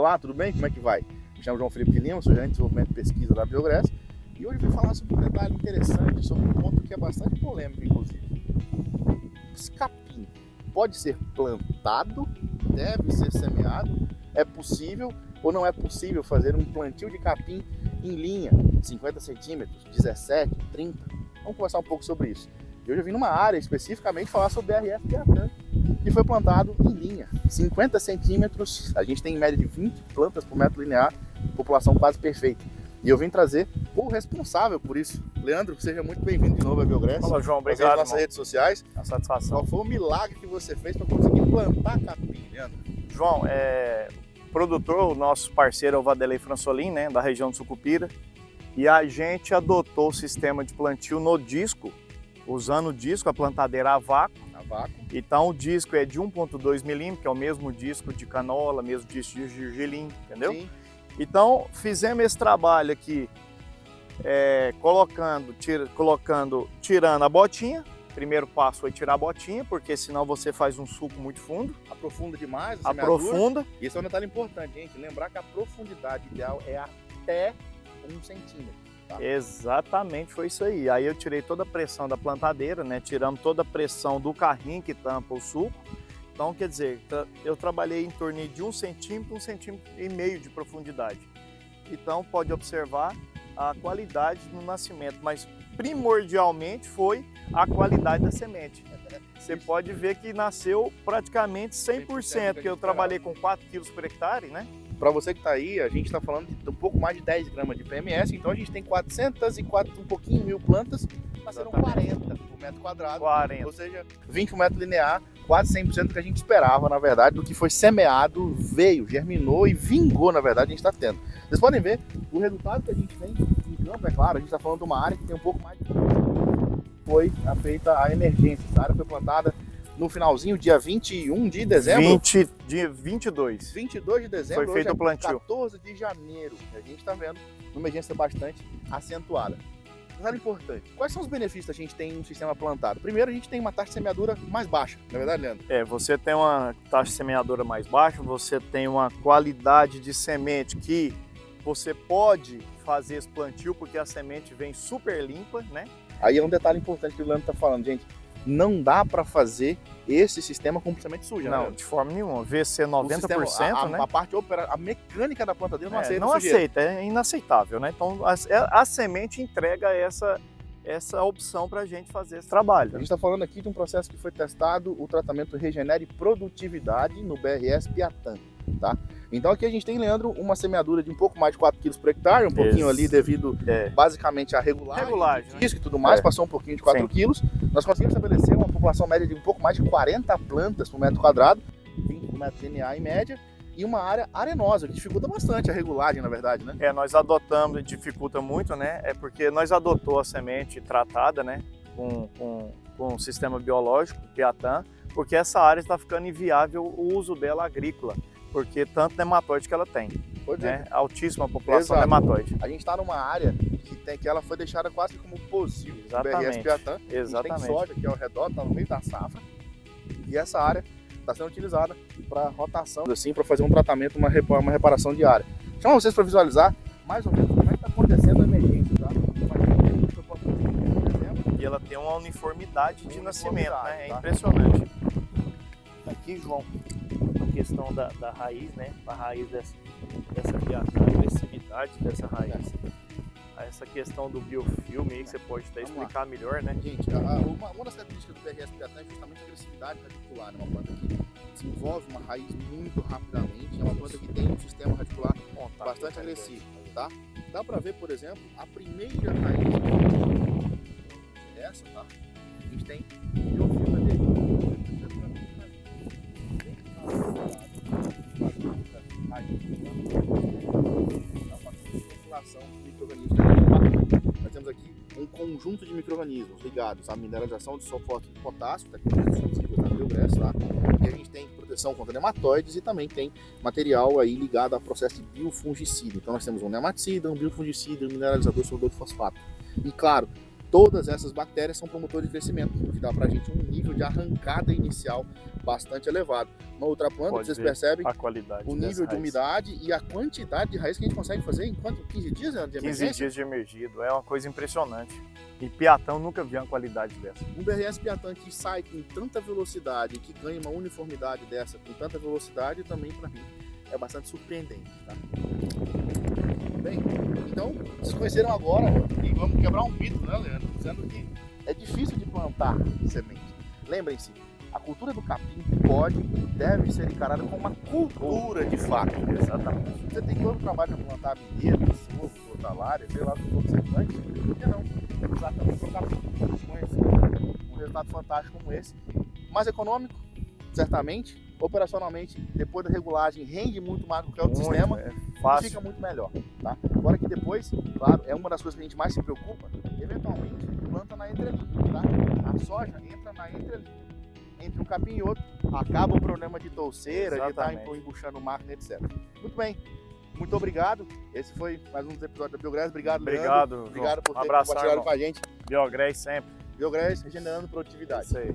Olá, tudo bem? Como é que vai? Me chamo João Felipe de Lima, sou gerente de desenvolvimento e pesquisa da Biogress e hoje eu vou falar sobre um detalhe interessante, sobre um ponto que é bastante polêmico, inclusive. Esse capim pode ser plantado, deve ser semeado, é possível ou não é possível fazer um plantio de capim em linha, 50 centímetros, 17, 30? Vamos conversar um pouco sobre isso. E hoje eu vim numa área especificamente falar sobre o BRF Piatã, que foi plantado em linha, 50 centímetros, a gente tem em média de 20 plantas por metro linear, população quase perfeita. E eu vim trazer o responsável por isso. Leandro, seja muito bem-vindo de novo à Biogress. Fala, João, obrigado. Nas nossas redes sociais. A satisfação. Qual foi o milagre que você fez para conseguir plantar capim, Leandro? João, produtor, o nosso parceiro é o Vanderlei Fransolin, né, da região do Sucupira, e a gente adotou o sistema de plantio no disco, usando o disco, a plantadeira a vácuo. Então o disco é de 1,2 milímetros, que é o mesmo disco de canola, mesmo disco de gergelim, entendeu? Sim. Então fizemos esse trabalho aqui, tirando a botinha. Primeiro passo foi tirar a botinha, porque senão você faz um suco muito fundo. Aprofunda demais a Aprofunda. E esse é um detalhe importante, gente. Lembrar que a profundidade ideal é até 1 centímetro. Tá? Exatamente, foi isso aí. Aí eu tirei toda a pressão da plantadeira, né? Tiramos toda a pressão do carrinho que tampa o suco. Então, quer dizer, eu trabalhei em torno de 1 centímetro, 1,5 centímetros de profundidade. Então, pode observar a qualidade no nascimento, mas primordialmente foi a qualidade da semente. Você pode ver que nasceu praticamente 100%, porque eu trabalhei com 4 quilos por hectare, né? Para você que está aí, a gente está falando de um pouco mais de 10 gramas de PMS, então a gente tem 404 um pouquinho mil plantas, nasceram 40 por metro quadrado, 40. Ou seja, 20 por metro linear, quase 100% do que a gente esperava, na verdade, do que foi semeado, veio, germinou e vingou, na verdade, a gente está tendo. Vocês podem ver o resultado que a gente tem em campo, é claro, a gente está falando de uma área que tem um pouco mais de... Foi feita a emergência, essa área foi plantada no finalzinho, dia 21 de dezembro? Dia 22. 22 de dezembro, foi feito o plantio. 14 de janeiro. A gente está vendo uma emergência bastante acentuada. Detalhe importante, quais são os benefícios que a gente tem no sistema plantado? Primeiro, a gente tem uma taxa de semeadura mais baixa, não é verdade, Leandro? Você tem uma taxa de semeadura mais baixa, você tem uma qualidade de semente que você pode fazer esse plantio, porque a semente vem super limpa, né? Aí é um detalhe importante que o Leandro está falando, gente. Não dá para fazer esse sistema com semente suja, não, né? De forma nenhuma. VC 90%, né? A parte a mecânica da plantadeira não aceita. Não aceita, é inaceitável, né? Então a semente entrega essa opção para a gente fazer esse trabalho. A gente está falando aqui de um processo que foi testado, o tratamento Regenere Produtividade no BRS Piatã, tá? Então aqui a gente tem, Leandro, uma semeadura de um pouco mais de 4 quilos por hectare, um pouquinho ali devido basicamente à regulagem né? Disco e tudo mais, passou um pouquinho de 4 quilos. Nós conseguimos estabelecer uma população média de um pouco mais de 40 plantas por metro quadrado, 20 por metro linear em média, e uma área arenosa, que dificulta bastante a regulagem, na verdade, né? Nós adotamos, dificulta muito, né? É porque nós adotou a semente tratada, né? Com um sistema biológico, Piatã, porque essa área está ficando inviável o uso dela agrícola, porque tanto nematóide que ela tem. Pois é. Altíssima população nematóide. A gente está numa área que ela foi deixada quase como posil do BRS Piatã. Exatamente. A gente tem soja aqui ao redor, está no meio da safra, e essa área está sendo utilizada para rotação, assim, para fazer um tratamento, uma reparação de área. Chamo vocês para visualizar mais ou menos como é que está acontecendo a emergência, tá? E ela tem uma uniformidade de nascimento, né? É impressionante. Aqui, João, a questão da raiz, né? A raiz dessa piatã, a agressividade dessa raiz. Essa questão do biofilme aí que você pode até explicar melhor, né? Gente, uma das características do BRS Piatã é justamente a agressividade radicular. É uma planta que desenvolve uma raiz muito rapidamente, é uma planta que tem um sistema radicular bastante agressivo, tá? Dá para ver, por exemplo, a primeira raiz essa, tá? A gente tem biofilme dele. Nós temos aqui um conjunto de micro-organismos ligados à mineralização de sulfato de potássio, tecnologias sensíveis da Biogress, tá? E a gente tem proteção contra nematóides e também tem material aí ligado ao processo de biofungicida. Então nós temos um nematicida, um biofungicida, um mineralizador solidor de fosfato. E claro, todas essas bactérias são promotores de crescimento, o que dá pra gente um nível de arrancada inicial bastante elevado. Uma outra planta, Pode vocês ver percebem a qualidade o dessa nível de raiz. umidade e a quantidade de raiz que a gente consegue fazer em quanto? 15 dias, Leandro, de 15 emergência? dias de emergido, é uma coisa impressionante. E Piatão nunca vi uma qualidade dessa. Um BRS Piatã que sai com tanta velocidade, que ganha uma uniformidade dessa com tanta velocidade, também para mim é bastante surpreendente, tá? Bem, então vocês conheceram agora e vamos quebrar um mito, né, Leandro? Dizendo que é difícil de plantar semente. Lembrem-se, a cultura do capim pode e deve ser encarada como uma cultura de fato. Exatamente. Você tem todo o trabalho de plantar milheiro, sorgo, talária, sei lá o que for que você plante, por que não? Exatamente o capim. Um resultado fantástico como esse. Mais econômico, certamente. Operacionalmente, depois da regulagem, rende muito mais do que o sistema. É E fácil. fica muito melhor, tá? Agora que depois, claro, é uma das coisas que a gente mais se preocupa, eventualmente planta na entrelinha, tá? A soja entra na entrelinha. Entre um capim e outro, acaba o problema de touceira, de estar Exatamente. embuchando máquina, etc. Muito bem, muito obrigado. Esse foi mais um dos episódios da Biogres. Obrigado, Leandro. Obrigado, João. Obrigado por ter Abração, compartilhado irmão. com a gente. Biogres sempre. Biogres, regenerando produtividade. Isso aí.